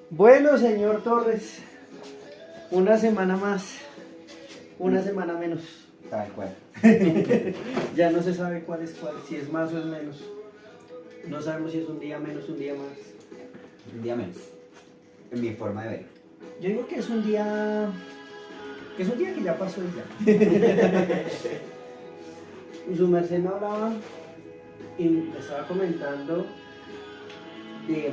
Bueno, señor Torres, una semana más, una semana menos. Tal cual. Ya no se sabe cuál es cuál, si es más o es menos. No sabemos si es un día menos, un día más. Un día menos. En mi forma de ver. Yo digo que es un día, que ya pasó y ya. Y su merced me hablaba y me estaba comentando de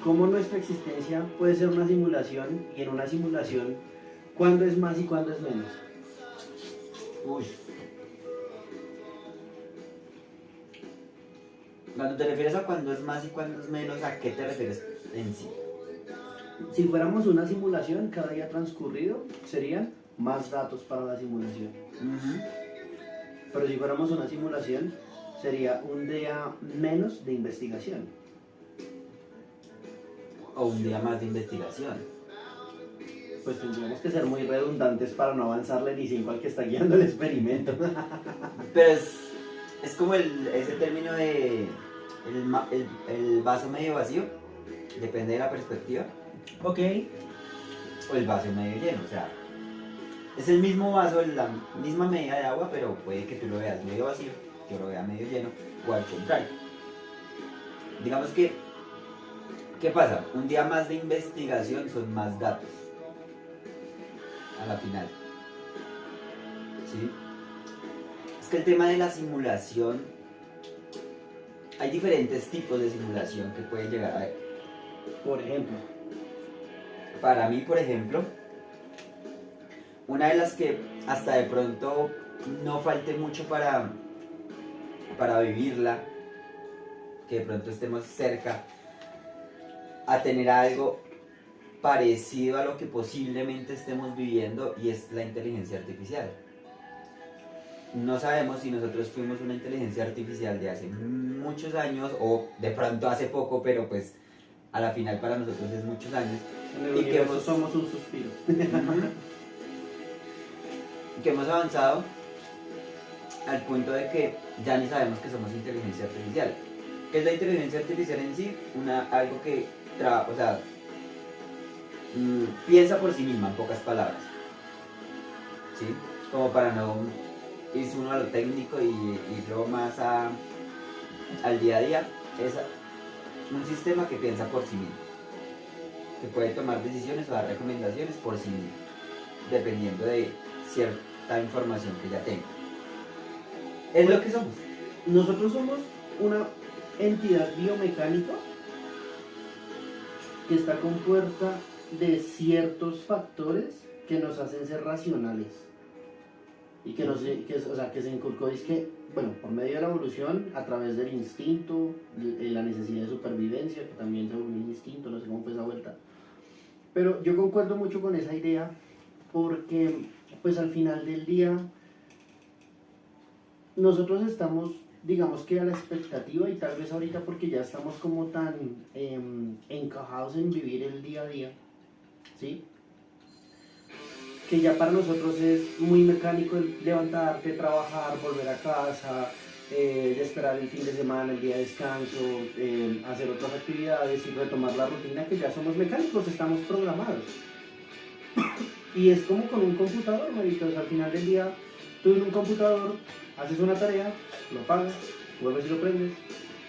cómo nuestra existencia puede ser una simulación y en una simulación cuándo es más y cuándo es menos. Uy. Cuando te refieres a cuándo es más y cuándo es menos, ¿a qué te refieres en sí? Si fuéramos una simulación, cada día transcurrido serían más datos para la simulación. Pero si fuéramos una simulación, sería un día menos de investigación. O un día más de investigación. Pues tendríamos que ser muy redundantes para no avanzarle ni 5 al que está guiando el experimento. Pero es como ese término de el vaso medio vacío, depende de la perspectiva, Ok. o el vaso medio lleno. O sea, es el mismo vaso, la misma medida de agua, pero puede que tú lo veas medio vacío, yo lo vea medio lleno, o al contrario. Digamos que, ¿qué pasa? Un día más de investigación son más datos a la final. ¿Sí? Es que el tema de la simulación, hay diferentes tipos de simulación que pueden llegar a haber. Por ejemplo, Para mí, por ejemplo, una de las que hasta de pronto no falte mucho para vivirla, que de pronto estemos cerca a tener algo parecido a lo que posiblemente estemos viviendo, y es la inteligencia artificial. No sabemos si nosotros fuimos una inteligencia artificial de hace muchos años o de pronto hace poco, pero pues a la final para nosotros es muchos años. en el Y que universo somos un suspiro. que hemos avanzado al punto de que ya ni sabemos que somos inteligencia artificial. ¿Qué es la inteligencia artificial en sí? Algo que o sea, piensa por sí misma, en pocas palabras. ¿Sí? Como para no irse uno a lo técnico y luego más al día a día. Es un sistema que piensa por sí mismo, que puede tomar decisiones o dar recomendaciones por sí mismo, dependiendo de cierta información que ya tenga. Es lo que somos. Nosotros somos una entidad biomecánica que está compuesta de ciertos factores que nos hacen ser racionales y que se inculcó bueno, por medio de la evolución, a través del instinto, la necesidad de supervivencia, que también se volvió un instinto, no sé cómo fue esa vuelta. Pero yo concuerdo mucho con esa idea porque, pues al final del día, nosotros estamos, digamos que a la expectativa, y tal vez ahorita porque ya estamos como tan encajados en vivir el día a día, ¿sí? Que ya para nosotros es muy mecánico el levantarte, trabajar, volver a casa, de esperar el fin de semana, el día de descanso, hacer otras actividades y retomar la rutina, que ya somos mecánicos, estamos programados. Y es como con un computador, maritos, al final del día, tú en un computador haces una tarea, lo apagas, vuelves y lo prendes,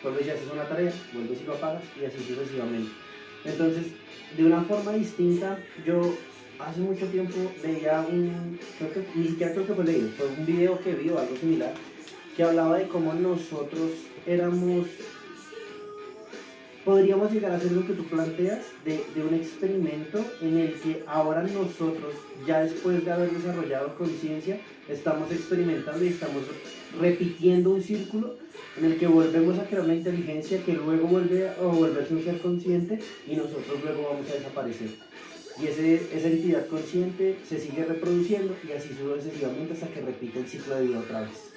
vuelves y haces una tarea, vuelves y lo apagas, y así sucesivamente. Entonces, de una forma distinta, yo hace mucho tiempo veía ni siquiera creo que fue leído, fue un video que vi o algo similar, que hablaba de cómo nosotros podríamos llegar a hacer lo que tú planteas de un experimento en el que ahora nosotros, ya después de haber desarrollado conciencia, estamos experimentando y estamos repitiendo un círculo en el que volvemos a crear una inteligencia que luego vuelve a volverse un ser consciente y nosotros luego vamos a desaparecer. Y esa entidad consciente se sigue reproduciendo y así sucesivamente hasta que repite el ciclo de vida otra vez.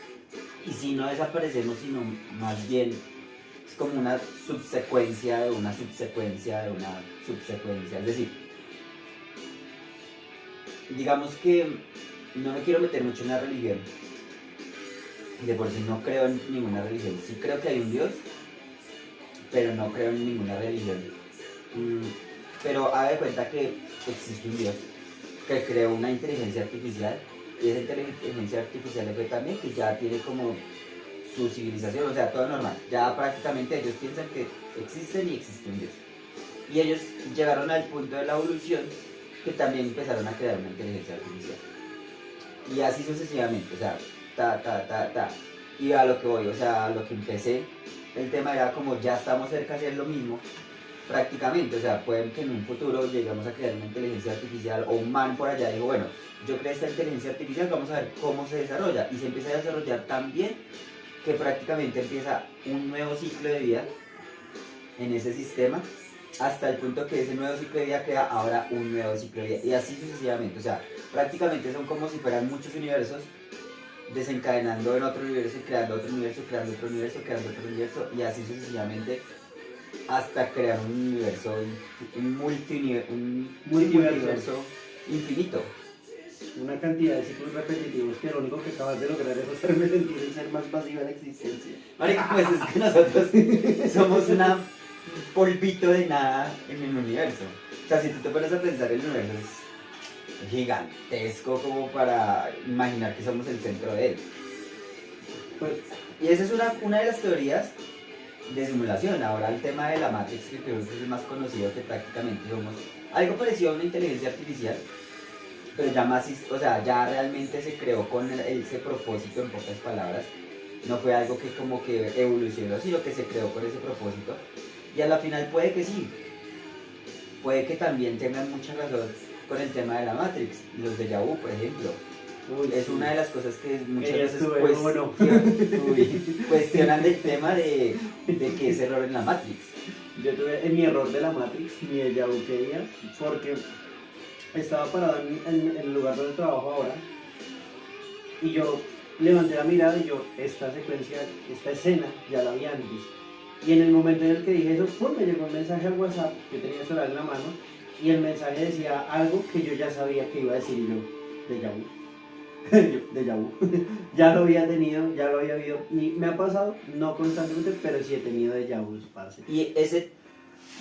Y si no desaparecemos, sino más bien es como una subsecuencia de una subsecuencia de una subsecuencia. Es decir, digamos que no me quiero meter mucho en la religión. De por sí no creo en ninguna religión. Sí creo que hay un Dios, pero no creo en ninguna religión. pero haga de cuenta que existe un Dios que creó una inteligencia artificial y esa inteligencia artificial le fue también que ya tiene como su civilización, o sea, todo normal. Ya prácticamente ellos piensan que existen y existe un Dios. Y ellos llegaron al punto de la evolución que también empezaron a crear una inteligencia artificial. Y así sucesivamente, o sea, Y a lo que voy, o sea, a lo que empecé, el tema era como ya estamos cerca de hacer lo mismo, prácticamente, o sea, pueden que en un futuro lleguemos a crear una inteligencia artificial o un man por allá digo, bueno, yo creé esta inteligencia artificial, vamos a ver cómo se desarrolla. Y se empieza a desarrollar tan bien que prácticamente empieza un nuevo ciclo de vida en ese sistema, hasta el punto que ese nuevo ciclo de vida crea ahora un nuevo ciclo de vida, y así sucesivamente, o sea, prácticamente son como si fueran muchos universos desencadenando en otro universo, creando otro universo, creando otro universo, creando otro universo, y así sucesivamente hasta crear un universo, un multiverso infinito. Una cantidad de ciclos repetitivos que lo único que acabas de lograr es hacerme sentir el ser más pasivo de la existencia. Marica, pues es que nosotros somos un polvito de nada en el universo. O sea, si tú te pones a pensar, el universo es gigantesco como para imaginar que somos el centro de él. Pues, y esa es una de las teorías de simulación. Ahora el tema de la Matrix, que creo que es el más conocido, que prácticamente somos algo parecido a una inteligencia artificial, pero ya más, o sea, ya realmente se creó con ese propósito, en pocas palabras. No fue algo que como que evolucionó, sino que se creó con ese propósito. Y a la final puede que sí, puede que también tengan mucha razón con el tema de la Matrix, los déjà vu, por ejemplo. Es sí, una de las cosas que muchas veces cuestionan del tema de que es error en la Matrix. Yo tuve en mi error de la Matrix, mi déjà vu que día, porque estaba parado en el lugar donde trabajo ahora y yo levanté la mirada y yo, esta secuencia, esta escena ya la vi antes. Y en el momento en el que dije eso, ¡pum!, me llegó un mensaje al WhatsApp, yo tenía el celular en la mano y el mensaje decía algo que yo ya sabía que iba a decir yo, déjà vu. Déjà vu. Ya lo había tenido, ya lo había visto. Y me ha pasado, no constantemente, pero sí he tenido déjà vu, parce. Y ese,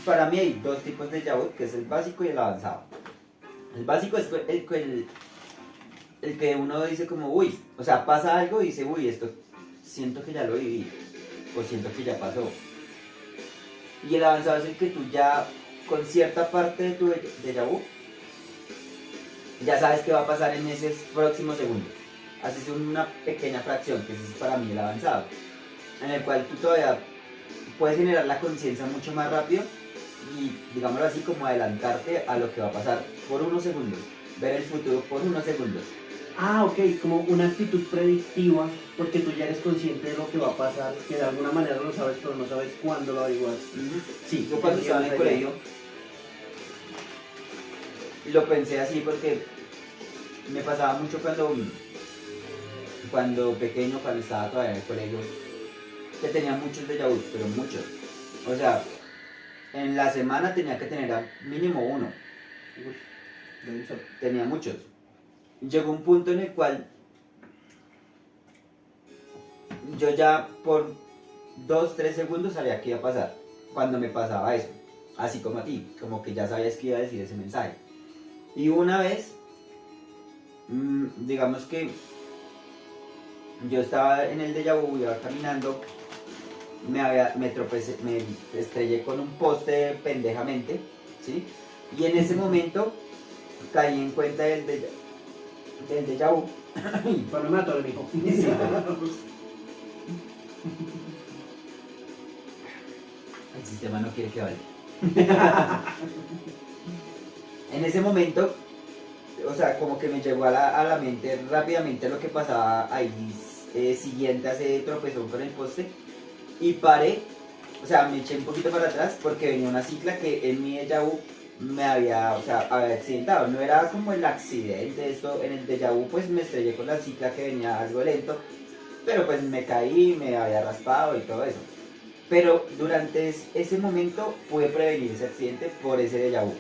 para mí hay dos tipos de déjà vu, que es el básico y el avanzado. El básico es el que uno dice como, uy, o sea, pasa algo y dice, uy, esto siento que ya lo viví, o siento que ya pasó. Y el avanzado es el que tú ya, con cierta parte de tu déjà vu, ya sabes qué va a pasar en esos próximos segundos. Haces una pequeña fracción, que ese es para mí el avanzado, en el cual tú todavía puedes generar la conciencia mucho más rápido y, digámoslo así, como adelantarte a lo que va a pasar por unos segundos, ver el futuro por unos segundos. Ah, ok, como una actitud predictiva, porque tú ya eres consciente de lo que va a pasar, que de alguna manera lo sabes, pero no sabes cuándo lo va a igual. Sí, yo cuando estaba en el colegio lo pensé así porque me pasaba mucho cuando pequeño, cuando estaba todavía en el colegio, que tenía muchos déjà vu, pero muchos. O sea, en la semana tenía que tener al mínimo uno. Tenía muchos. Llegó un punto en el cual yo ya por 2-3 segundos sabía qué iba a pasar cuando me pasaba eso, así como a ti, como que ya sabías que iba a decir ese mensaje. Y una vez, digamos que yo estaba en el déjà vu, iba caminando, me tropecé, me estrellé con un poste pendejamente, ¿sí? Y en ese momento caí en cuenta del déjà vu. Pero no me atoro, mijo. El sistema no quiere que vaya. En ese momento, o sea, como que me llegó a la mente rápidamente lo que pasaba ahí siguiente a ese tropezón con el poste, y paré, o sea, me eché un poquito para atrás porque venía una cicla que en mi déjà vu me había, o sea, había accidentado. No era como el accidente, esto en el déjà vu pues me estrellé con la cicla que venía algo lento, pero pues me caí, me había raspado y todo eso. Pero durante ese momento pude prevenir ese accidente por ese déjà vu.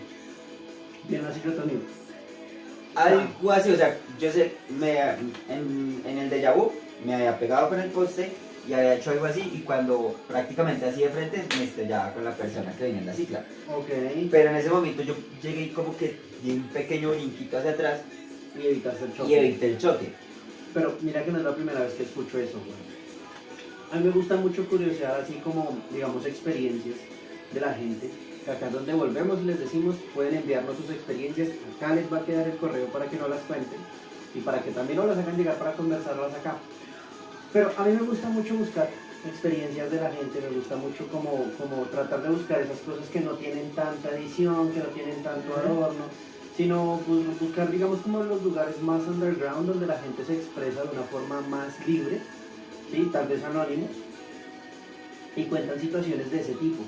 Bien, así que también. Algo así, o sea, yo sé, en el déjà vu me había pegado con el poste, y había hecho algo así y cuando prácticamente así de frente me estrellaba con la persona que venía en la cicla. Ok. Pero en ese momento yo llegué y como que di un pequeño brinquito hacia atrás Y evitaste el choque. y evité el choque. Pero mira que no es la primera vez que escucho eso, güey. A mí me gusta mucho curiosear así como, digamos, experiencias de la gente. Que acá donde volvemos y les decimos, pueden enviarnos sus experiencias. Acá les va a quedar el correo para que no las cuenten. Y para que también nos las hagan llegar para conversarlas acá. Pero a mí me gusta mucho buscar experiencias de la gente. Me gusta mucho como tratar de buscar esas cosas que no tienen tanta edición, que no tienen tanto adorno. Sino pues, buscar, digamos, como los lugares más underground donde la gente se expresa de una forma más libre, ¿sí? Tal vez anónimos, y cuentan situaciones de ese tipo.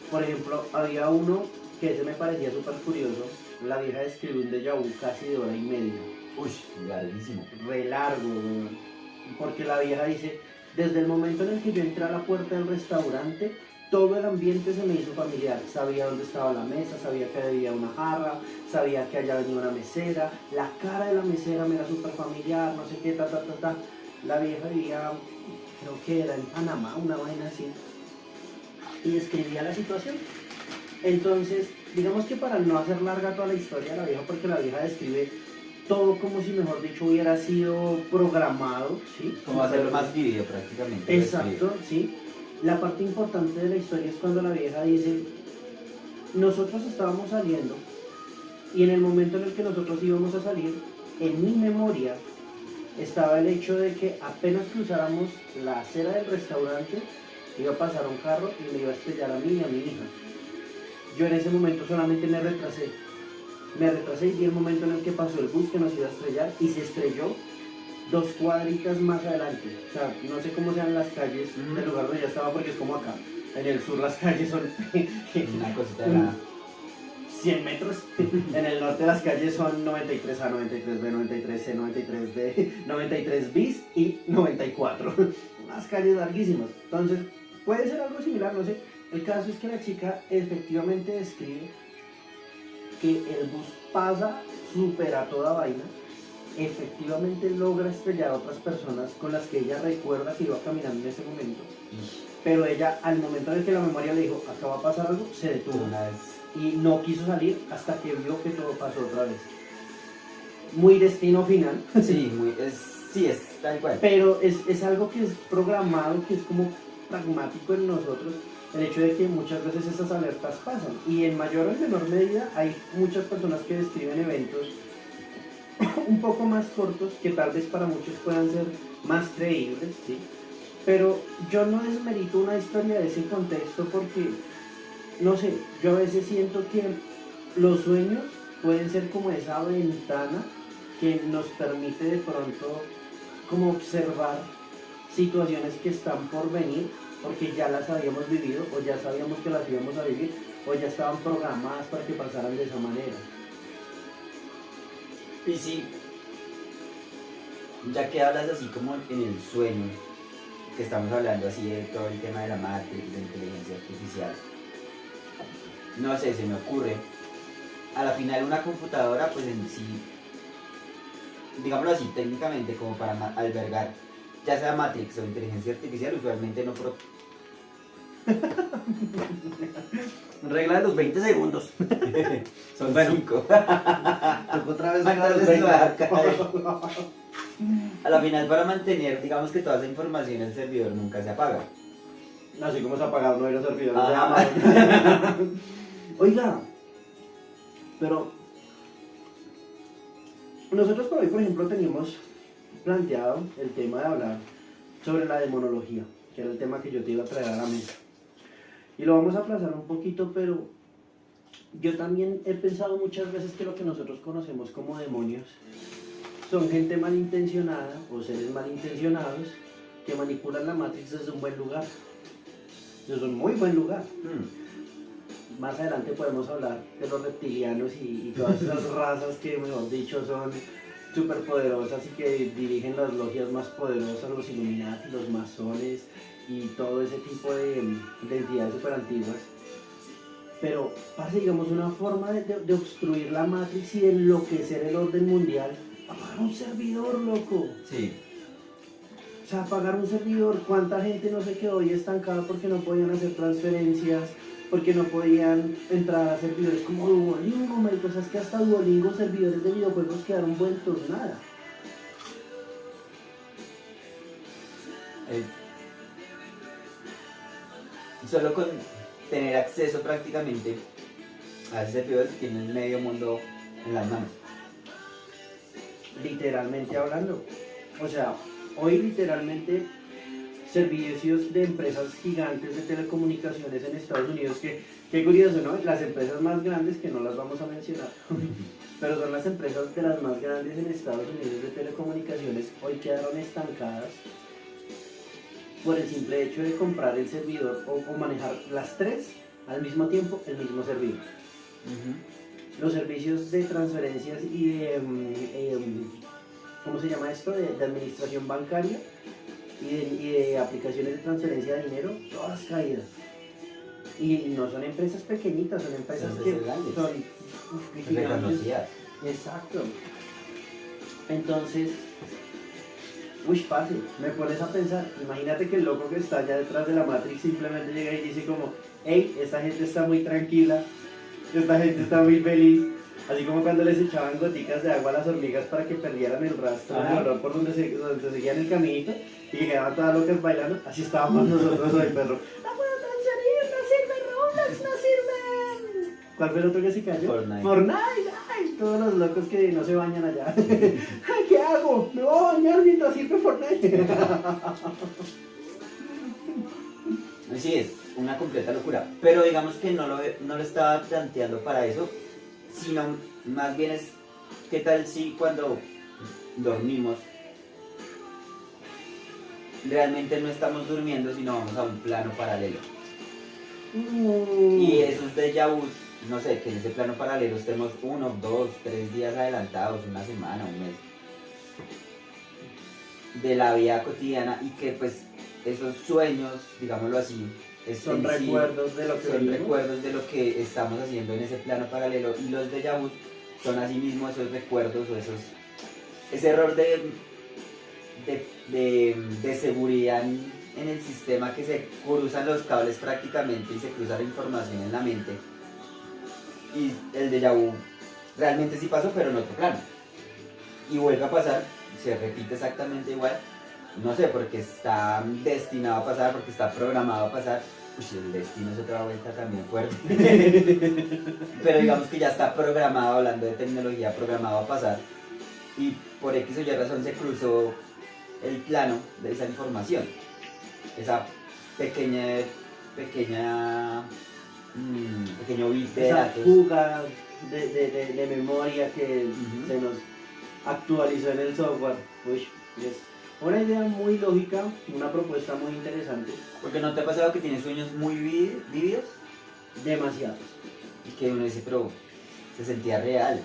Por ejemplo, había uno que ese me parecía súper curioso. La vieja describió un déjà vu casi de hora y media. Uy, larguísimo. Re largo, weón. Porque la vieja dice, desde el momento en el que yo entré a la puerta del restaurante, todo el ambiente se me hizo familiar. Sabía dónde estaba la mesa, sabía que había una jarra, sabía que allá venía una mesera. La cara de la mesera me era súper familiar, no sé qué, ta. La vieja vivía, creo que era en Panamá, una vaina así. Y describía la situación. Entonces, digamos que para no hacer larga toda la historia de la vieja, porque la vieja describe todo como si, mejor dicho, hubiera sido programado, ¿sí? Como hacerlo más vívido prácticamente. Exacto, sí. La parte importante de la historia es cuando la vieja dice, nosotros estábamos saliendo y en el momento en el que nosotros íbamos a salir, en mi memoria estaba el hecho de que apenas cruzáramos la acera del restaurante, iba a pasar un carro y me iba a estrellar a mí y a mi hija. Yo en ese momento solamente me retrasé y vi el momento en el que pasó el bus que nos iba a estrellar y se estrelló 2 cuadritas más adelante. O sea, no sé cómo sean las calles del lugar donde ya estaba porque es como acá. En el sur las calles son Una cosita de nada. 100 metros. En el norte las calles son 93A, 93B, 93C, 93D, 93 bis y 94. Unas calles larguísimas. Entonces, puede ser algo similar, no sé. El caso es que la chica efectivamente describe que el bus pasa, supera toda vaina, efectivamente logra estrellar a otras personas con las que ella recuerda que iba caminando en ese momento. Pero ella, al momento en el que la memoria le dijo, acá va a pasar algo, se detuvo. Y no quiso salir hasta que vio que todo pasó otra vez. Muy destino final. Sí, es tal cual. Pero es algo que es programado, que es como pragmático en nosotros, el hecho de que muchas veces esas alertas pasan. Y en mayor o en menor medida hay muchas personas que describen eventos un poco más cortos, que tal vez para muchos puedan ser más creíbles, ¿sí? Pero yo no desmerito una historia de ese contexto porque, no sé, yo a veces siento que los sueños pueden ser como esa ventana que nos permite de pronto como observar situaciones que están por venir porque ya las habíamos vivido o ya sabíamos que las íbamos a vivir o ya estaban programadas para que pasaran de esa manera. Y sí, ya que hablas así como en el sueño, que estamos hablando así de todo el tema de la Matrix, de inteligencia artificial, no sé, se me ocurre, a la final una computadora pues en sí, digámoslo así técnicamente, como para albergar ya sea Matrix o inteligencia artificial, usualmente no Regla de los 20 segundos. son Bueno. 5. Otra vez ¿Cuántas regla de veces los lo va a 20. caer? A la final para mantener, digamos que toda esa información el servidor nunca se apaga. Así como se apagaron los servidores de Ajá. Amazon. Oiga, pero nosotros por hoy, por ejemplo, teníamos planteado el tema de hablar sobre la demonología, que era el tema que yo te iba a traer a la mesa. Y lo vamos a aplazar un poquito, pero yo también he pensado muchas veces que lo que nosotros conocemos como demonios son gente malintencionada o seres malintencionados que manipulan la Matrix desde un buen lugar, desde un muy buen lugar. Más adelante podemos hablar de los reptilianos y todas esas razas que, mejor dicho, son súper poderosas y que dirigen las logias más poderosas, los Illuminati, los masones y todo ese tipo de entidades súper antiguas. Pero, parce, digamos, una forma de obstruir la Matrix y de enloquecer el orden mundial, apagar un servidor, loco. Sí. sea, pagar un servidor, ¿cuánta gente no se quedó hoy estancada porque no podían hacer transferencias, porque no podían entrar a servidores como Duolingo, marico? O sea, es que hasta Duolingo, servidores de videojuegos quedaron vueltos nada. Solo con tener acceso prácticamente a ese servidor tienes medio mundo en las manos. Literalmente hablando. O sea, hoy literalmente servicios de empresas gigantes de telecomunicaciones en Estados Unidos, que qué curioso, ¿no? Las empresas más grandes, que no las vamos a mencionar, pero son las empresas de las más grandes en Estados Unidos de telecomunicaciones, hoy quedaron estancadas por el simple hecho de comprar el servidor o manejar las tres al mismo tiempo el mismo servidor. Los servicios de transferencias y de, ¿cómo se llama esto? De administración bancaria y de aplicaciones de transferencia de dinero, todas caídas. Y no son empresas pequeñitas, son empresas que son gigantes. Exacto. Entonces, fácil, me pones a pensar, imagínate que el loco que está allá detrás de la Matrix simplemente llega y dice como, hey, esta gente está muy tranquila, esta gente está muy feliz, así como cuando les echaban goticas de agua a las hormigas para que perdieran el rastro del olor por donde seguían el caminito y que quedaban todas locas bailando, así estábamos nosotros hoy, perro. No puedo transferir, no sirve Roblox, no sirve. ¿Cuál fue el otro que se cayó? Fortnite. Ay, todos los locos que no se bañan allá. ¿Qué hago? Me voy a bañar mientras sirve Fortnite. Sí, es una completa locura, pero digamos que no lo estaba planteando para eso, sino más bien es, ¿qué tal si cuando dormimos realmente no estamos durmiendo, sino vamos a un plano paralelo? Y esos déjà vus, no sé, que en ese plano paralelo estemos 1, 2, 3 días adelantados, una semana, un mes, de la vida cotidiana, y que pues esos sueños, digámoslo así, son recuerdos de lo que son recuerdos de lo que estamos haciendo en ese plano paralelo, y los déjà vus son así mismo esos recuerdos o ese error de seguridad en el sistema, que se cruzan los cables prácticamente y se cruza la información en la mente, y el déjà vu realmente sí pasó pero en otro plano y vuelve a pasar, se repite exactamente igual, no sé, porque está destinado a pasar, porque está programado a pasar. El destino es otra vuelta también fuerte. Pero digamos que ya está programado, hablando de tecnología, programado a pasar, y por X o Y razón se cruzó el plano de esa información, esa pequeño bit de esa datos, fuga de memoria que se nos actualizó en el software. Es una idea muy lógica, una propuesta muy interesante. Porque ¿no te ha pasado que tienes sueños muy vívidos? Demasiados. Y que uno dice, pero se sentía real.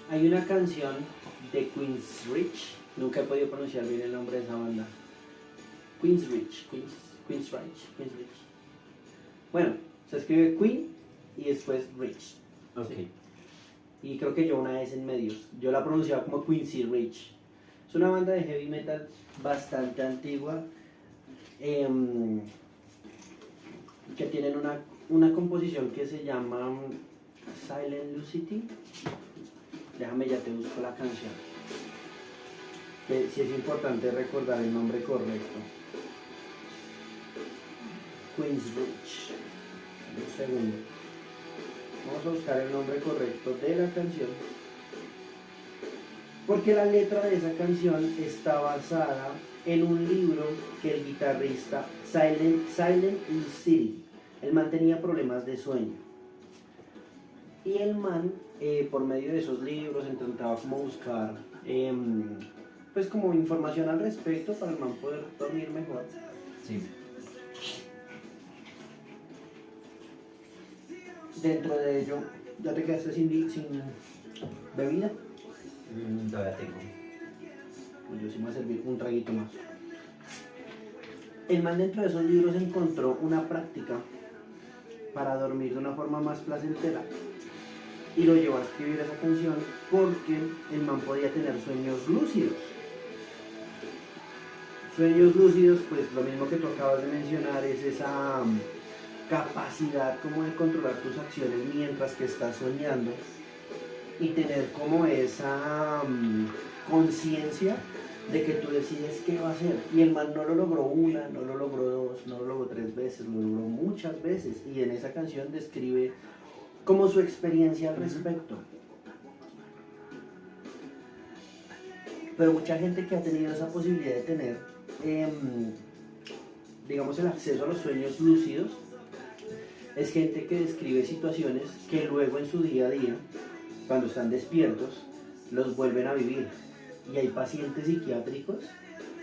Hay una canción de Queensrÿche, nunca he podido pronunciar bien el nombre de esa banda. Queensrÿche. Bueno, se escribe Queen y después Rich. Okay. ¿Sí? Y creo que yo una S en medio. Yo la pronunciaba como Quincy Rich. Es una banda de heavy metal bastante antigua, que tienen una composición que se llama Silent Lucidity. Déjame, ya te busco la canción. Que sí es importante recordar el nombre correcto. Queensrÿche. Un segundo. Vamos a buscar el nombre correcto de la canción. Porque la letra de esa canción está basada en un libro que el guitarrista Silent Lucidity, el man tenía problemas de sueño. Y el man, por medio de esos libros, intentaba como buscar pues como información al respecto para el man poder dormir mejor. Sí. Dentro de ello, ¿ya te quedaste sin bebida? Todavía tengo. Pues yo sí me voy a servir un traguito más. El man dentro de esos libros encontró una práctica para dormir de una forma más placentera y lo llevó a escribir esa canción porque el man podía tener sueños lúcidos. sueños lúcidos, pues lo mismo que tú acabas de mencionar es esa capacidad como de controlar tus acciones mientras que estás soñando y tener como esa conciencia de que tú decides qué va a hacer. Y el man no lo logró una, no lo logró dos, no lo logró tres veces, lo logró muchas veces. Y en esa canción describe como su experiencia al respecto. Pero mucha gente que ha tenido esa posibilidad de tener, digamos, el acceso a los sueños lúcidos, es gente que describe situaciones que luego en su día a día, cuando están despiertos, los vuelven a vivir. Y hay pacientes psiquiátricos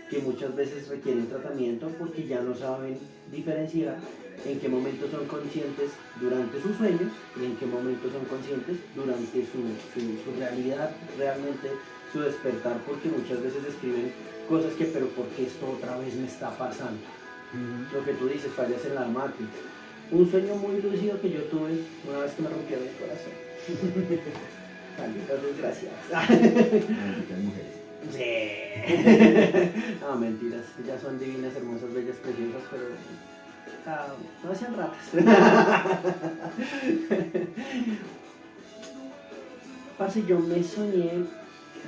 que muchas veces requieren tratamiento porque ya no saben diferenciar en qué momentos son conscientes durante sus sueños y en qué momentos son conscientes durante su realidad, realmente su despertar, porque muchas veces escriben cosas que, pero ¿por qué esto otra vez me está pasando? Lo que tú dices, fallas en la Matrix. Un sueño muy lúcido que yo tuve una vez que me rompieron el corazón. Malditas desgraciadas. Malditas mujeres. Sí. No, mentiras. Ellas son divinas, hermosas, bellas, preciosas, pero no sean ratas. Parce, yo me soñé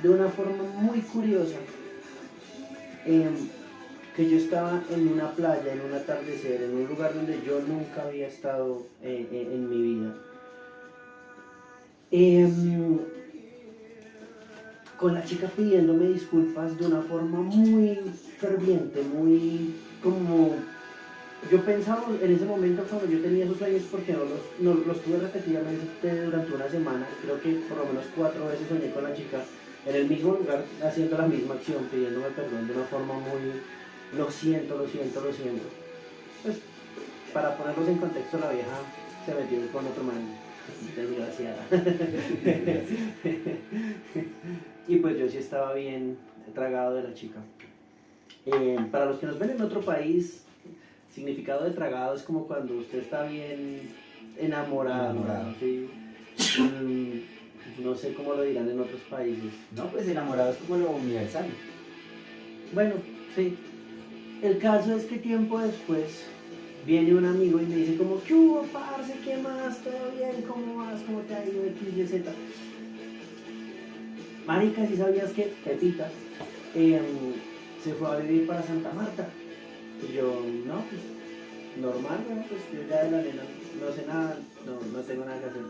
de una forma muy curiosa. Que yo estaba en una playa, en un atardecer, en un lugar donde yo nunca había estado en mi vida. Con la chica pidiéndome disculpas de una forma muy ferviente, muy como... Yo pensaba en ese momento cuando yo tenía esos sueños, porque no los tuve repetidamente durante una semana, creo que por lo menos 4 veces soñé con la chica en el mismo lugar, haciendo la misma acción, pidiéndome perdón de una forma muy... Lo siento. Pues, para ponerlos en contexto, la vieja se metió con otro man, desgraciada. Y pues yo sí estaba bien tragado de la chica. Para los que nos ven en otro país, significado de tragado es como cuando usted está bien enamorado. ¿Sí? No sé cómo lo dirán en otros países. No, pues enamorado es como lo universal. Bueno, sí. El caso es que tiempo después viene un amigo y me dice como, ¿qué hubo, parce? ¿Qué más? ¿Todo bien? ¿Cómo vas? ¿Cómo te ha ido? X, Y, Z. Marica, si sabías que Pepita se fue a vivir para Santa Marta. Y yo, no, pues normal, ¿no? Pues yo ya de la nena no sé nada, no tengo nada que hacer.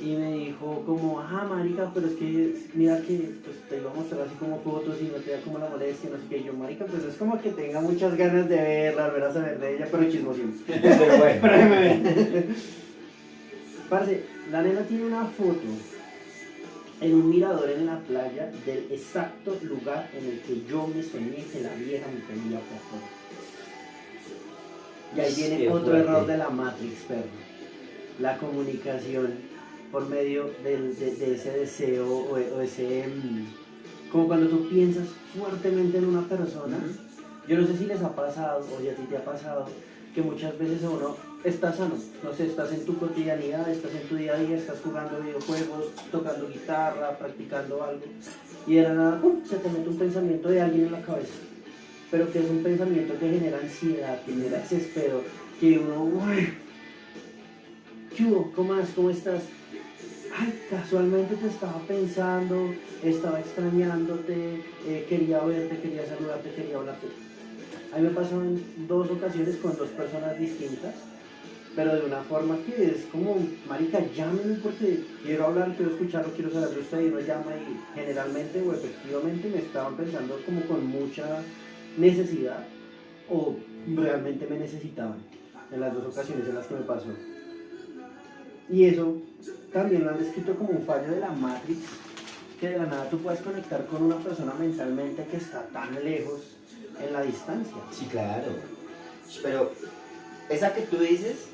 Y me dijo como, marica, pero es que mira que pues, te iba a mostrar así como fotos y no te da como la molestia, no sé qué. Y yo, marica, pues es como que tenga muchas ganas de verla, volver a saber de ella, pero chismosín. Pero bueno. Pero déjame ver. Parce, la nena tiene una foto en un mirador en la playa del exacto lugar en el que yo me soñé que la vieja me pedía perdón. Y ahí viene Qué otro fuerte. error de la Matrix, perro. La comunicación por medio de ese deseo o ese... como cuando tú piensas fuertemente en una persona. Yo no sé si les ha pasado o si a ti te ha pasado que muchas veces uno está sano, no sé, estás en tu cotidianidad, estás en tu día a día, estás jugando videojuegos, tocando guitarra, practicando algo y de la nada ¡pum!, se te mete un pensamiento de alguien en la cabeza, pero que es un pensamiento que genera ansiedad, que genera desespero, que uno, uy, ¿qué hubo? ¿Cómo vas? ¿Cómo estás? Ay, casualmente te estaba pensando, estaba extrañándote, quería verte, quería saludarte, quería hablarte. A mí me pasó en 2 ocasiones con 2 personas distintas, pero de una forma que es como, marica, llámenme porque quiero hablar, quiero escucharlo, quiero saber de usted, y uno llama y generalmente o efectivamente me estaban pensando como con mucha necesidad o realmente me necesitaban en las 2 ocasiones en las que me pasó. Y eso también lo han descrito como un fallo de la Matrix, que de la nada tú puedes conectar con una persona mentalmente que está tan lejos en la distancia. Sí, claro. Pero esa que tú dices,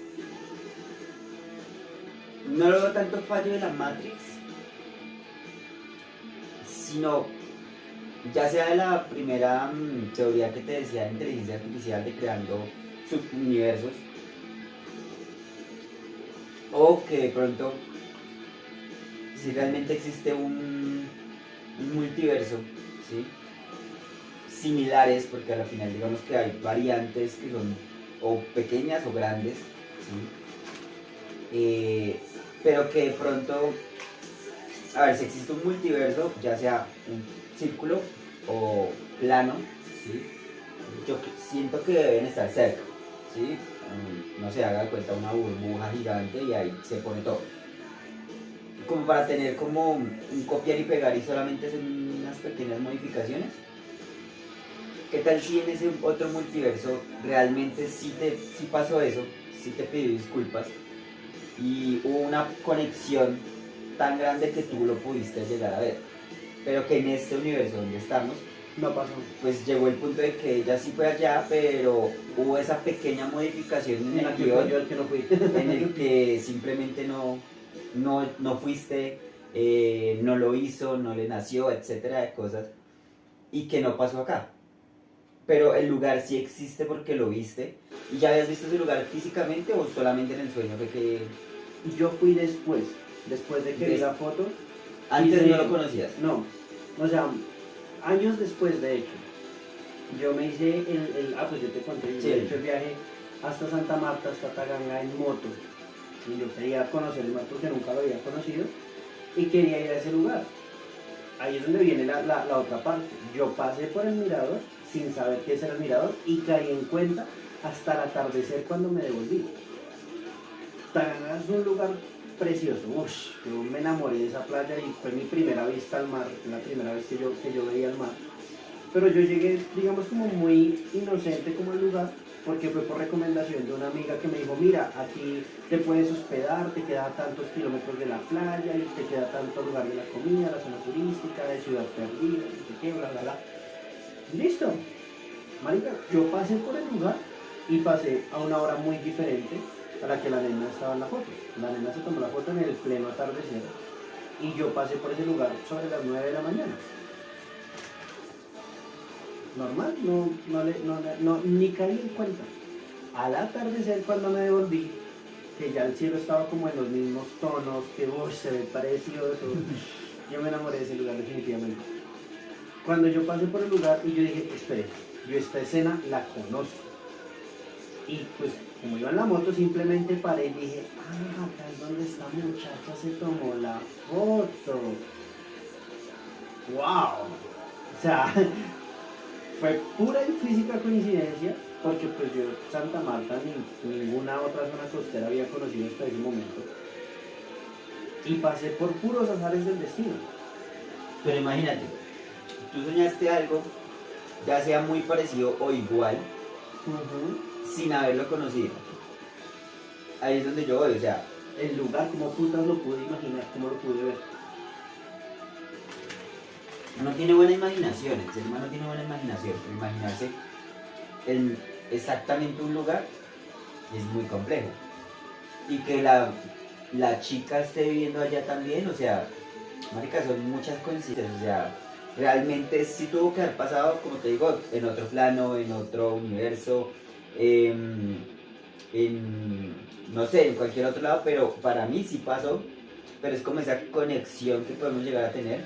no lo veo tanto fallo de la Matrix, sino ya sea de la primera teoría que te decía de inteligencia artificial de creando subuniversos, o que de pronto, si realmente existe un multiverso, ¿sí? similares, porque al final digamos que hay variantes que son o pequeñas o grandes, ¿sí? Pero que de pronto, a ver, si existe un multiverso, ya sea un círculo o plano, ¿sí? Yo siento que deben estar cerca, ¿sí? No se haga de cuenta una burbuja gigante y ahí se pone todo. Como para tener como un copiar y pegar y solamente hacen unas pequeñas modificaciones. ¿Qué tal si en ese otro multiverso realmente sí pasó eso, sí te pidió disculpas y hubo una conexión tan grande que tú lo pudiste llegar a ver? Pero que en este universo donde estamos, No pasó. pues llegó el punto de que ella sí fue allá, pero hubo esa pequeña modificación en el guión Yo el que no fui. en el que simplemente no fuiste, no lo hizo, no le nació, etcétera de cosas, y que no pasó acá. Pero el lugar sí existe porque lo viste. ¿Y ya habías visto ese lugar físicamente o solamente en el sueño fue que...? Yo fui después de que vi la foto. Antes no lo conocías. No, o sea, años después de hecho. Yo me hice pues yo te conté, yo Sí. he hecho el viaje hasta Santa Marta, hasta Taganga en moto. Y yo quería conocer el mar porque nunca lo había conocido y quería ir a ese lugar. Ahí es donde viene la otra parte. Yo pasé por el mirador sin saber qué era el mirador y caí en cuenta hasta el atardecer cuando me devolví. Taganga es un lugar precioso. Yo me enamoré de esa playa y fue mi primera vista al mar, la primera vez que yo veía el mar. Pero yo llegué, digamos, como muy inocente como al lugar, porque fue por recomendación de una amiga que me dijo, mira, aquí te puedes hospedar, te queda tantos kilómetros de la playa, y te queda tanto lugar de la comida, la zona turística, de Ciudad Perdida, no sé qué, bla, bla, bla. Listo. Marica, yo pasé por el lugar y pasé a una hora muy diferente a la que la nena estaba en la foto. La nena se tomó la foto en el pleno atardecer y yo pasé por ese lugar sobre las 9 de la mañana. Normal, ni caí en cuenta. Al atardecer cuando me devolví, que ya el cielo estaba como en los mismos tonos, que se ve precioso, yo me enamoré de ese lugar definitivamente. Cuando yo pasé por el lugar y yo dije, espere, yo esta escena la conozco. Y pues como iba en la moto simplemente paré y dije, acá es donde esta muchacha se tomó la foto. ¡Wow! O sea, fue pura y física coincidencia, porque pues yo Santa Marta ni ninguna otra zona costera había conocido hasta ese momento. Y pasé por puros azares del destino. Pero imagínate, tú soñaste algo, ya sea muy parecido o igual, sin haberlo conocido. Ahí es donde yo voy, o sea, El lugar, como putas lo pude imaginar, como lo pude ver. no tiene buena imaginación, el ser humano tiene buena imaginación, pero imaginarse en exactamente un lugar es muy complejo. Y que la chica esté viviendo allá también, o sea, marica, son muchas coincidencias, o sea, realmente sí tuvo que haber pasado, como te digo, en otro plano, en otro universo, no sé, en cualquier otro lado, pero para mí sí pasó, pero es como esa conexión que podemos llegar a tener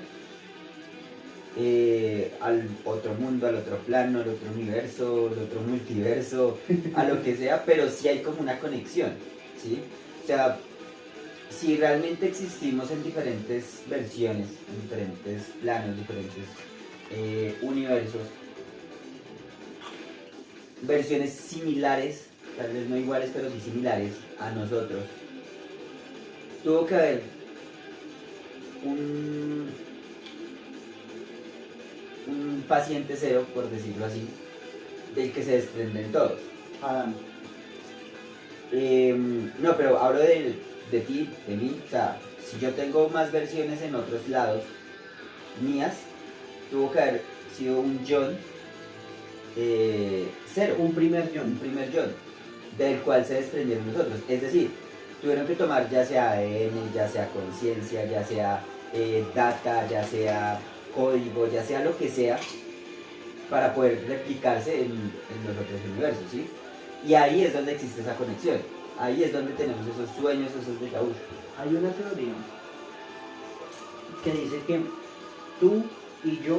al otro mundo, al otro plano, al otro universo, al otro multiverso, a lo que sea, pero sí hay como una conexión, ¿sí? O sea, si realmente existimos en diferentes versiones, en diferentes planos, diferentes universos, versiones similares, tal vez no iguales, pero sí similares a nosotros, tuvo que haber un paciente cero, por decirlo así, del que se desprenden todos. Adán. No, pero hablo de ti, de mí, o sea, si yo tengo más versiones en otros lados mías, tuvo que haber sido un John cero, Un primer un John. primer John, del cual se desprendieron nosotros. Es decir, tuvieron que tomar ya sea ADN, ya sea conciencia, ya sea data, ya sea código, ya sea lo que sea, para poder replicarse en los otros universos, ¿sí? Y ahí es donde existe esa conexión, ahí es donde tenemos esos sueños, esos déjà vus. Hay una teoría que dice que tú y yo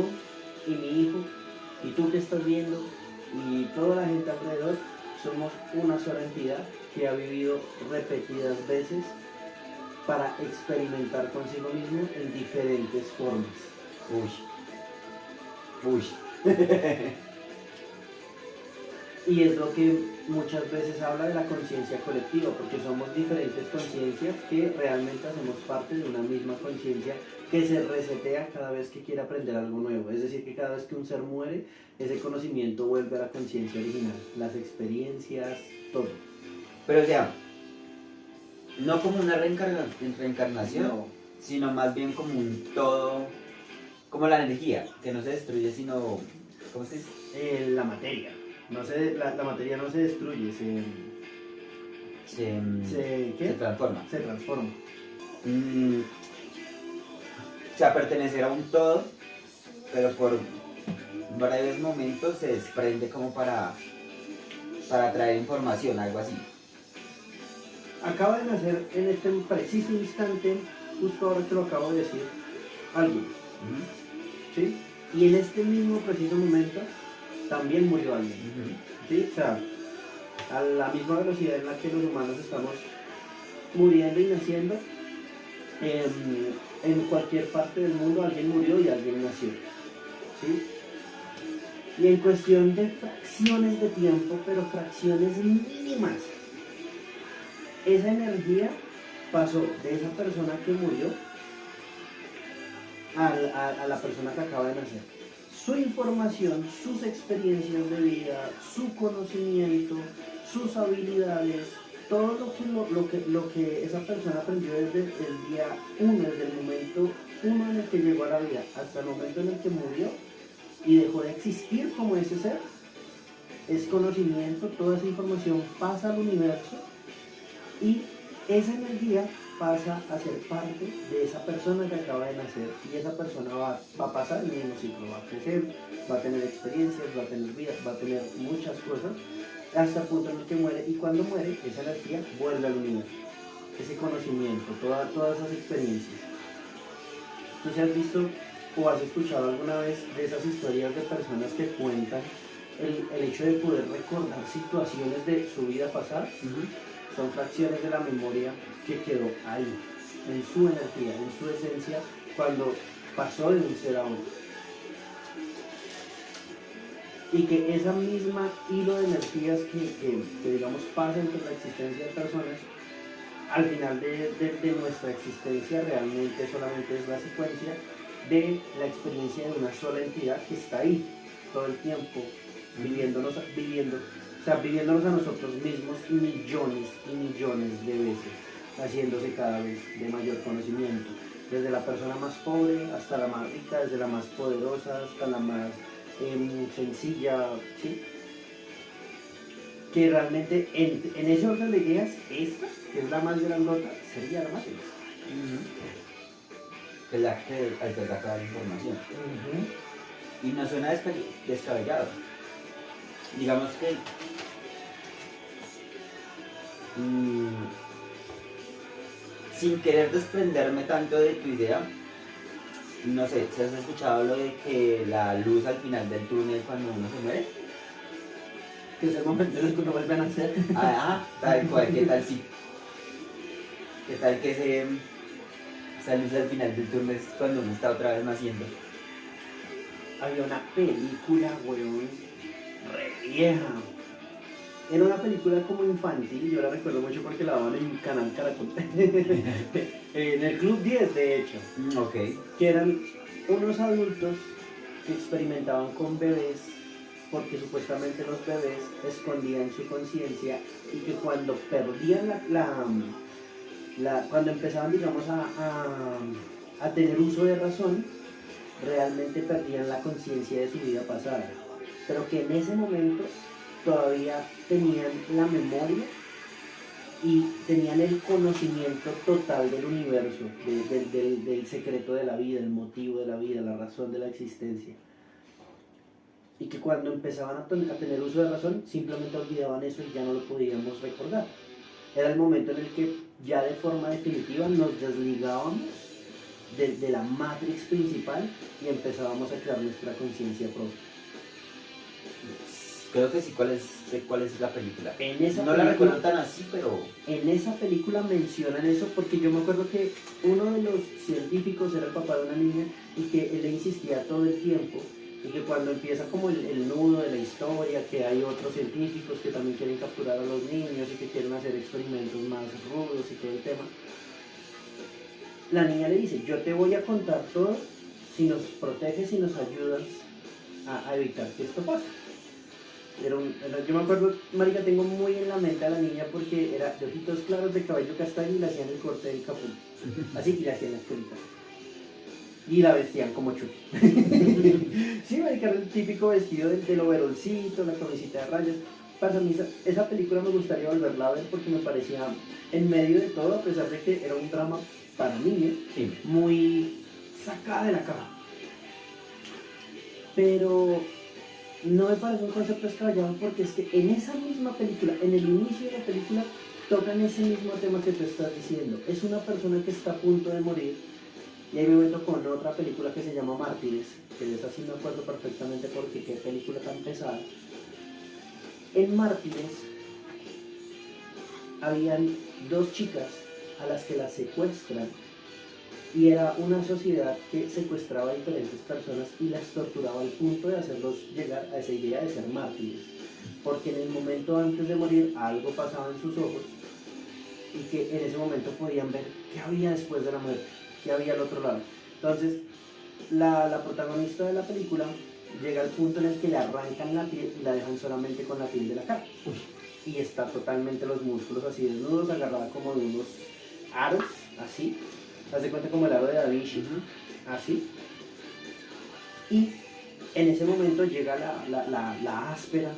y mi hijo y tú que estás viendo y toda la gente alrededor somos una sola entidad que ha vivido repetidas veces para experimentar consigo mismo en diferentes formas. Uy. Y es lo que muchas veces habla de la conciencia colectiva, porque somos diferentes conciencias que realmente hacemos parte de una misma conciencia que se resetea cada vez que quiere aprender algo nuevo. Es decir, que cada vez que un ser muere, ese conocimiento vuelve a la conciencia original, las experiencias, todo. Pero o sea, no como una reencarnación, No. sino más bien como un todo, como la energía, que no se destruye, sino, ¿cómo se dice? La materia. No la materia no se destruye, ¿qué? Se transforma. Se transforma. O sea, pertenecer a un todo, pero por breves momentos se desprende como para traer información, algo así. Acaba de nacer en este preciso instante, justo ahora que lo acabo de decir, alguien. ¿Sí? Y en este mismo preciso momento también murió alguien. ¿Sí? O sea, a la misma velocidad en la que los humanos estamos muriendo y naciendo, en cualquier parte del mundo alguien murió y alguien nació. ¿Sí? Y en cuestión de fracciones de tiempo, pero fracciones mínimas, esa energía pasó de esa persona que murió a la persona que acaba de nacer. Su información, sus experiencias de vida, su conocimiento, sus habilidades, todo lo que esa persona aprendió desde el día 1, desde el momento 1 en el que llegó a la vida, hasta el momento en el que murió y dejó de existir como ese ser, es conocimiento, toda esa información pasa al universo y esa energía pasa a ser parte de esa persona que acaba de nacer y esa persona va a pasar el mismo ciclo, va a crecer, va a tener experiencias, va a tener vida, va a tener muchas cosas hasta el punto en el que muere, y cuando muere esa energía vuelve al universo, ese conocimiento, todas esas experiencias. ¿Tú se has visto o has escuchado alguna vez de esas historias de personas que cuentan el hecho de poder recordar situaciones de su vida pasada? Son fracciones de la memoria que quedó ahí, en su energía, en su esencia, cuando pasó de un ser a otro. Y que esa misma hilo de energías que digamos pasa entre la existencia de personas, al final de nuestra existencia realmente solamente es la secuencia de la experiencia de una sola entidad que está ahí todo el tiempo, viviéndonos a nosotros mismos millones y millones de veces, haciéndose cada vez de mayor conocimiento, desde la persona más pobre hasta la más rica, desde la más poderosa hasta la más sencilla, ¿sí? Que realmente en ese orden de ideas, esta, que es la más grandota, sería la Matrix. Que es la que alberga toda la información. Y no suena descabellado. Digamos que sin querer desprenderme tanto de tu idea, no sé, ¿si has escuchado lo de que la luz al final del túnel cuando uno se muere? Que es el momento en el que uno vuelve a nacer. Tal cual, ¿qué tal sí? ¿Qué tal que esa luz al final del túnel es cuando uno está otra vez naciendo? Había una película, weón, re vieja. Era una película como infantil, yo la recuerdo mucho porque la daban en Canal Caracol. En el Club 10, de hecho. Ok. Que eran unos adultos que experimentaban con bebés, porque supuestamente los bebés escondían su conciencia y que cuando perdían cuando empezaban, digamos, a tener uso de razón, realmente perdían la conciencia de su vida pasada, pero que en ese momento todavía tenían la memoria y tenían el conocimiento total del universo, del secreto de la vida, el motivo de la vida, la razón de la existencia. Y que cuando empezaban a tener uso de razón, simplemente olvidaban eso y ya no lo podíamos recordar. Era el momento en el que ya de forma definitiva nos desligábamos de la matrix principal y empezábamos a crear nuestra conciencia propia. Creo que sí, sé cuál es la película. En esa No la película- recuerdo tan así, pero... En esa película mencionan eso porque yo me acuerdo que uno de los científicos era el papá de una niña y que él le insistía todo el tiempo y que cuando empieza como el nudo de la historia, que hay otros científicos que también quieren capturar a los niños y que quieren hacer experimentos más rudos y todo el tema, la niña le dice, yo te voy a contar todo si nos proteges y nos ayudas a evitar que esto pase. Yo me acuerdo, marica, tengo muy en la mente a la niña porque era de ojitos claros, de cabello castaño y le hacían el corte del capul. Así que le hacían la escuelita. Y la vestían como Chucky. Sí, marica, era el típico vestido del overolcito, la camisita de rayas. Para mí esa película me gustaría volverla a ver porque me parecía, en medio de todo, a pesar de que era un drama para niños, Sí. muy sacada de la caja. Pero no me parece un concepto descabellado porque es que en esa misma película, en el inicio de la película, tocan ese mismo tema que tú estás diciendo. Es una persona que está a punto de morir y ahí me meto con otra película que se llama Mártires, que de esa sí me acuerdo perfectamente porque qué película tan pesada. En Mártires habían dos chicas a las que las secuestran y era una sociedad que secuestraba a diferentes personas y las torturaba al punto de hacerlos llegar a esa idea de ser mártires, porque en el momento antes de morir algo pasaba en sus ojos y que en ese momento podían ver qué había después de la muerte, qué había al otro lado. Entonces la protagonista de la película llega al punto en el que le arrancan la piel y la dejan solamente con la piel de la cara. Y está totalmente los músculos así desnudos, agarrada como de unos aros, así. Haz de cuenta como el aro de Da Vinci, así. Y en ese momento llega la áspera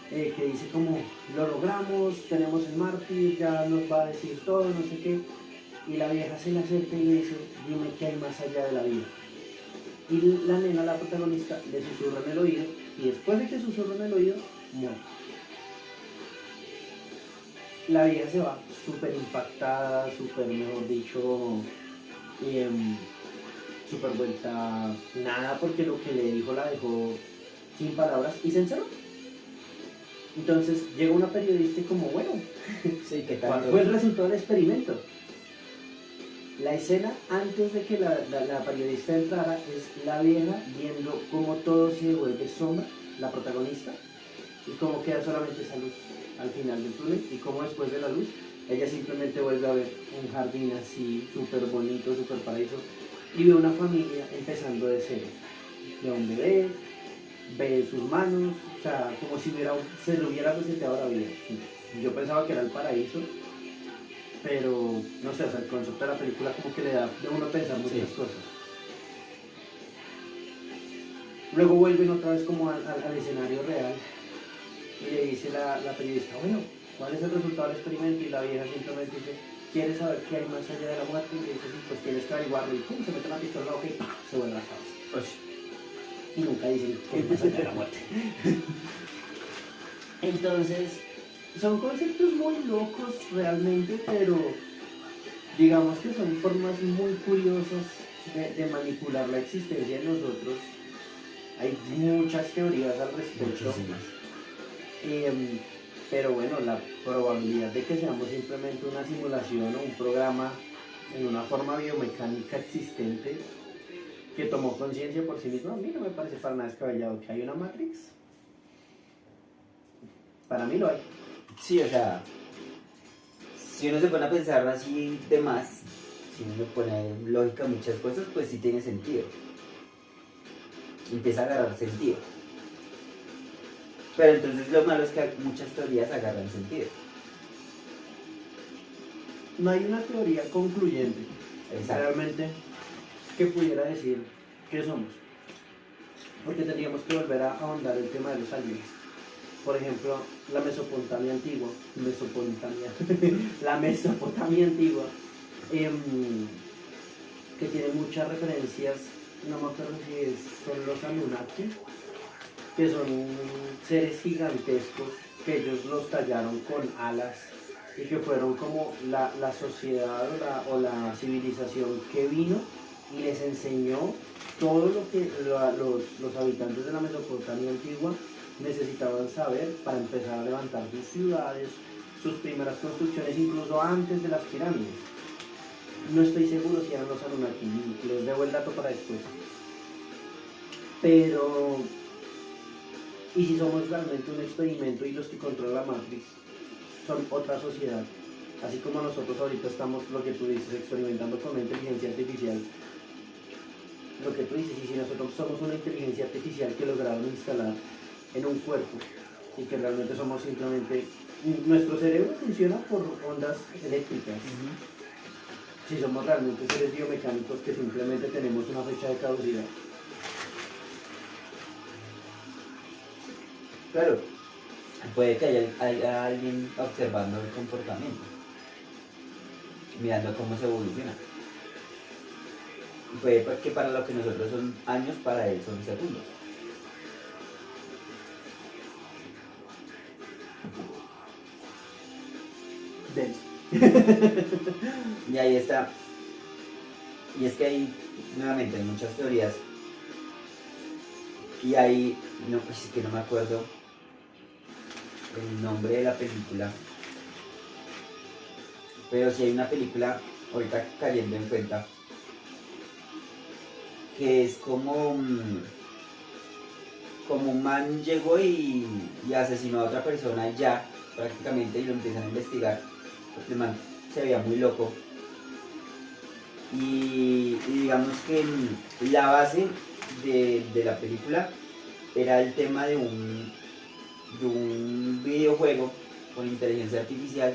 que dice como, lo logramos, tenemos el mártir, ya nos va a decir todo, no sé qué. Y la vieja se le acerca y le dice, dime qué hay más allá de la vida. Y la nena, la protagonista, le susurra en el oído y después de que susurra en el oído, muere. La vieja se va súper impactada, súper, mejor dicho, súper vuelta nada porque lo que le dijo la dejó sin palabras y se encerró. Entonces llega una periodista y como, bueno, Sí, ¿qué ¿cuál tal? fue el resultado del experimento? La escena antes de que la periodista entrara es la vieja viendo cómo todo se vuelve sombra, la protagonista, y cómo queda solamente esa luz al final del túnel y cómo después de la luz ella simplemente vuelve a ver un jardín así súper bonito, súper paraíso y ve una familia empezando de cero. Ve a un bebé, ve sus manos, o sea, como si se le hubiera reseteado la vida. Yo pensaba que era el paraíso, pero no sé, o sea, el concepto de la película como que le da de uno a pensar muchas cosas. Luego vuelven otra vez como al escenario real y le dice la periodista, bueno, ¿cuál es el resultado del experimento? Y la vieja simplemente dice, ¿quieres saber qué hay más allá de la muerte? Y le dice, sí, pues tienes que averiguarlo. Y pum, se mete la pistola, ok, ¡pah! Se vuelve a la cabeza. Pues, Y nunca dicen qué hay más allá de la muerte. Entonces, son conceptos muy locos realmente, pero digamos que son formas muy curiosas de manipular la existencia de nosotros. Hay muchas teorías al respecto. muchísimas. Pero bueno, la probabilidad de que seamos simplemente una simulación o un programa en una forma biomecánica existente que tomó conciencia por sí mismo, a mí no me parece para nada descabellado. Que hay una Matrix, para mí lo hay. Sí, o sea, si uno se pone a pensar así de más, si uno le pone lógica a muchas cosas, pues sí tiene sentido. Empieza a agarrar sentido. Pero entonces lo malo es que muchas teorías agarran sentido. No hay una teoría concluyente Exacto. realmente que pudiera decir qué somos, porque tendríamos que volver a ahondar el tema de los aliens. Por ejemplo, la Mesopotamia antigua, la Mesopotamia antigua, que tiene muchas referencias, no me acuerdo si son los Anunnaki, que son seres gigantescos que ellos los tallaron con alas y que fueron como la sociedad o la civilización que vino y les enseñó todo lo que los habitantes de la Mesopotamia antigua necesitaban saber para empezar a levantar sus ciudades, sus primeras construcciones, incluso antes de las pirámides. No estoy seguro si eran los Anunnaki, les debo el dato para después. Pero, ¿y si somos realmente un experimento y los que controlan la Matrix son otra sociedad? Así como nosotros ahorita estamos, lo que tú dices, experimentando con una inteligencia artificial. Lo que tú dices, y si nosotros somos una inteligencia artificial que lograron instalar en un cuerpo y que realmente somos simplemente, nuestro cerebro funciona por ondas eléctricas. Si somos realmente seres biomecánicos que simplemente tenemos una fecha de caducidad. Claro, puede que haya alguien observando el comportamiento, mirando cómo se evoluciona. Puede que para lo que nosotros son años, para él son segundos. Y ahí está. Y es que hay, nuevamente, hay muchas teorías. Y ahí, no, pues es que no me acuerdo el nombre de la película. Pero sí hay una película, ahorita cayendo en cuenta, que es como un man llegó y asesinó a otra persona ya, prácticamente, y lo empiezan a investigar. Porque el man se veía muy loco. Y digamos que la base de la película era el tema de un videojuego con inteligencia artificial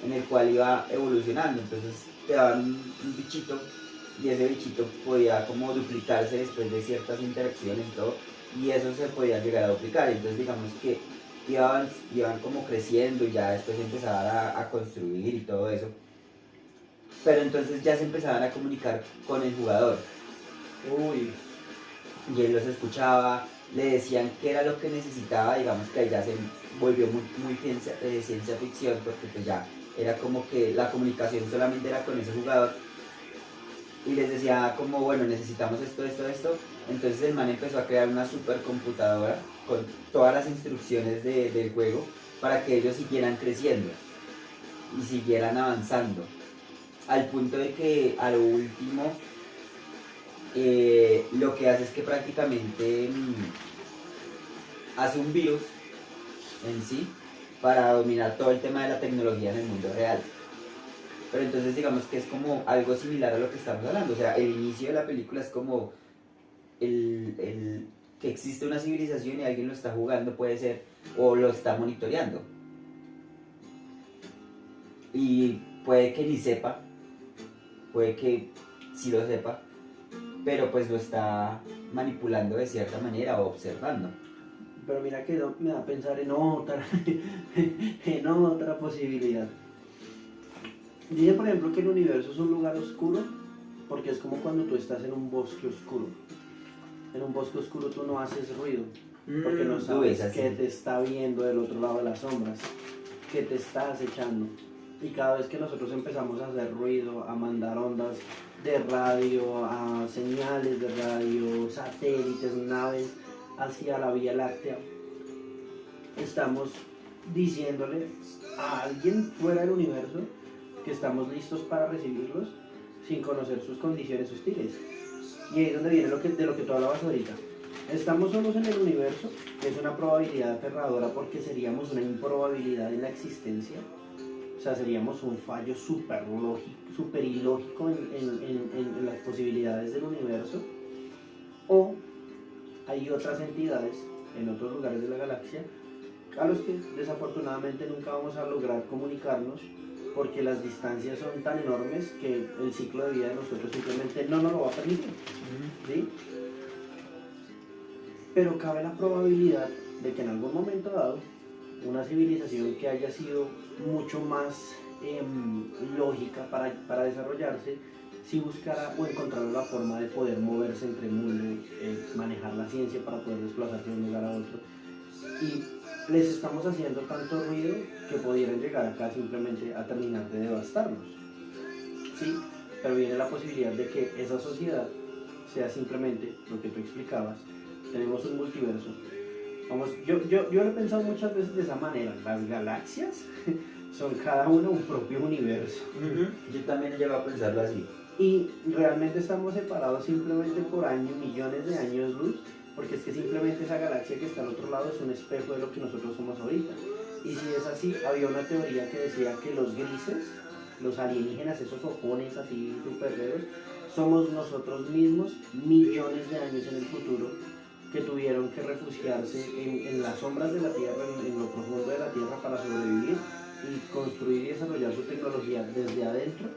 en el cual iba evolucionando. Entonces te daban un bichito y ese bichito podía como duplicarse después de ciertas interacciones y todo, y eso se podía llegar a duplicar. Entonces digamos que iban como creciendo y ya después empezaban a construir y todo eso. Pero entonces ya se empezaban a comunicar con el jugador. Uy. Y él los escuchaba, le decían qué era lo que necesitaba, digamos que ahí ya se volvió muy ciencia ficción, porque pues ya era como que la comunicación solamente era con ese jugador. Y les decía como, bueno, necesitamos esto. Entonces el man empezó a crear una supercomputadora con todas las instrucciones del juego para que ellos siguieran creciendo y siguieran avanzando. Al punto de que a lo último lo que hace es que prácticamente hace un virus en sí para dominar todo el tema de la tecnología en el mundo real. Pero entonces digamos que es como algo similar a lo que estamos hablando. O sea, el inicio de la película es como el que existe una civilización y alguien lo está jugando, puede ser, o lo está monitoreando. Y puede que ni sepa, puede que sí lo sepa, pero pues lo está manipulando de cierta manera o observando. Pero mira que me da a pensar en otra, en otra posibilidad. Dice por ejemplo que el universo es un lugar oscuro porque es como cuando tú estás en un bosque oscuro. En un bosque oscuro tú no haces ruido porque no sabes qué te está viendo del otro lado de las sombras, qué te está acechando. Y cada vez que nosotros empezamos a hacer ruido, a mandar ondas de radio, a señales de radio, satélites, naves hacia la Vía Láctea, estamos diciéndole a alguien fuera del universo que estamos listos para recibirlos sin conocer sus condiciones hostiles. Y ahí es donde viene de lo que tú hablabas ahorita. Estamos solos en el universo, es una probabilidad aterradora porque seríamos una improbabilidad en la existencia. O sea, seríamos un fallo súper ilógico en las posibilidades del universo. O hay otras entidades en otros lugares de la galaxia a los que desafortunadamente nunca vamos a lograr comunicarnos porque las distancias son tan enormes que el ciclo de vida de nosotros simplemente no nos lo va a permitir, ¿sí? Pero cabe la probabilidad de que en algún momento dado una civilización que haya sido mucho más lógica para desarrollarse, si buscara o encontrara la forma de poder moverse entre mundos, manejar la ciencia para poder desplazarse de un lugar a otro. Y les estamos haciendo tanto ruido que pudieran llegar acá simplemente a terminar de devastarnos. Sí, pero viene la posibilidad de que esa sociedad sea simplemente lo que tú explicabas. Tenemos un multiverso Vamos, yo lo he pensado muchas veces de esa manera. Las galaxias son cada una un propio universo. Yo también he llegado a pensarlo así. Y realmente estamos separados simplemente por años, millones de años luz, porque es que simplemente esa galaxia que está al otro lado es un espejo de lo que nosotros somos ahorita. Y si es así, había una teoría que decía que los grises, los alienígenas, esos ojones así súper feos, somos nosotros mismos millones de años en el futuro que tuvieron que refugiarse en las sombras de la Tierra, en lo profundo de la Tierra para sobrevivir y construir y desarrollar su tecnología desde adentro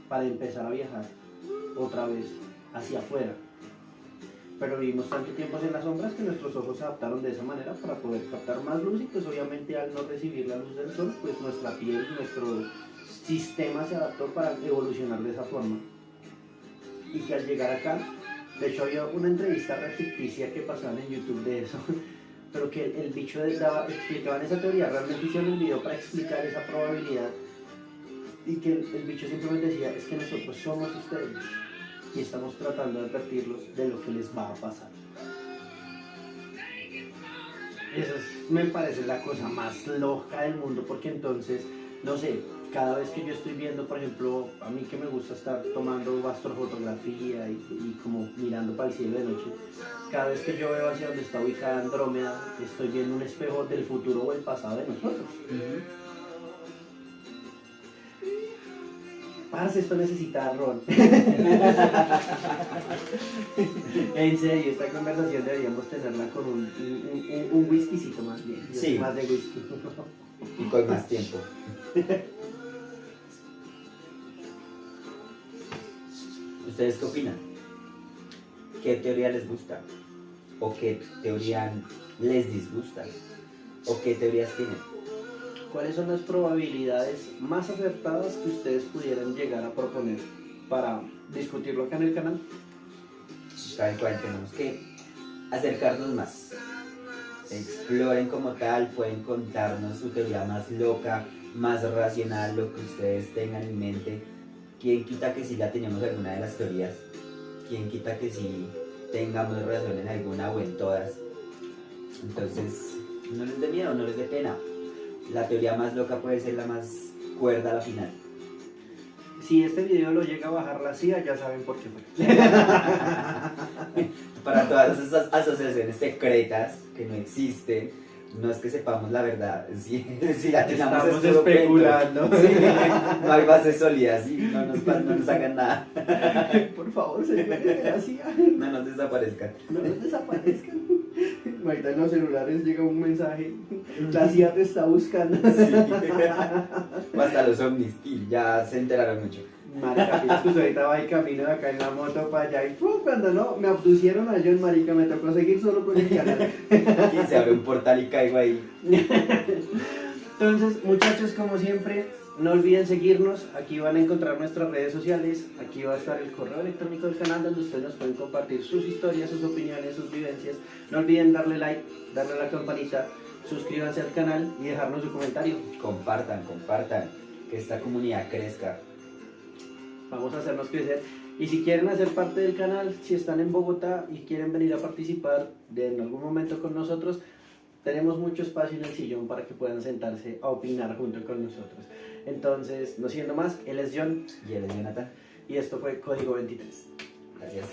para empezar a viajar otra vez hacia afuera. Pero vivimos tanto tiempo en las sombras que nuestros ojos se adaptaron de esa manera para poder captar más luz y pues obviamente al no recibir la luz del sol, pues nuestra piel, nuestro sistema se adaptó para evolucionar de esa forma. Y que al llegar acá, de hecho había una entrevista re ficticia que pasaban en YouTube de eso, pero que el bicho explicaban esa teoría, realmente hicieron un video para explicar esa probabilidad y que el bicho simplemente decía, es que nosotros somos ustedes y estamos tratando de advertirlos de lo que les va a pasar. Eso me parece la cosa más loca del mundo, porque entonces, no sé, cada vez que yo estoy viendo, por ejemplo, a mí que me gusta estar tomando astrofotografía y como mirando para el cielo de noche, cada vez que yo veo hacia donde está ubicada Andrómeda, estoy viendo un espejo del futuro o el pasado de nosotros. Parce, esto necesita ron. En serio, esta conversación deberíamos tenerla con un whiskycito más bien. Yo Sí. soy más de whisky. Y con más tiempo. ¿Ustedes qué opinan? ¿Qué teoría les gusta? ¿O qué teoría les disgusta? ¿O qué teorías tienen? ¿Cuáles son las probabilidades más acertadas que ustedes pudieran llegar a proponer para discutirlo acá en el canal? Tal cual, tenemos que acercarnos más. Exploren como tal, pueden contarnos su teoría más loca, más racional, lo que ustedes tengan en mente. ¿Quién quita que si la tenemos alguna de las teorías? ¿Quién quita que si tengamos razón en alguna o en todas? Entonces, no les dé miedo, no les dé pena. La teoría más loca puede ser la más cuerda a la final. Si este video lo llega a bajar la CIA, ya saben por qué fue. Para todas esas asociaciones secretas que no existen, no es que sepamos la verdad, si la tenemos Estamos especulando. Sí, no hay bases sólidas, ¿sí? no nos hagan nada, Por favor, señores de la CIA, no nos desaparezcan. no nos desaparezcan. Ahorita en los celulares llega un mensaje, la CIA te está buscando. Sí. O hasta los ovnis, y ya se enteraron mucho. Marica, pues ahorita va el camino de acá en la moto para allá y ¡pum! Cuando no, me abducieron a John, marica, me tocó seguir solo con el canal. Aquí se abre un portal y caigo ahí. Entonces, muchachos, como siempre, no olviden seguirnos. Aquí van a encontrar nuestras redes sociales. Aquí va a estar el correo electrónico del canal donde ustedes nos pueden compartir sus historias, sus opiniones, sus vivencias. No olviden darle like, darle a la campanita, suscríbanse al canal y dejarnos su comentario. Compartan, que esta comunidad crezca. Vamos a hacernos crecer. Y si quieren hacer parte del canal, si están en Bogotá y quieren venir a participar en algún momento con nosotros, tenemos mucho espacio en el sillón para que puedan sentarse a opinar junto con nosotros. Entonces, no siendo más, él es John Y él es Jonathan. y esto fue Código 23. Gracias.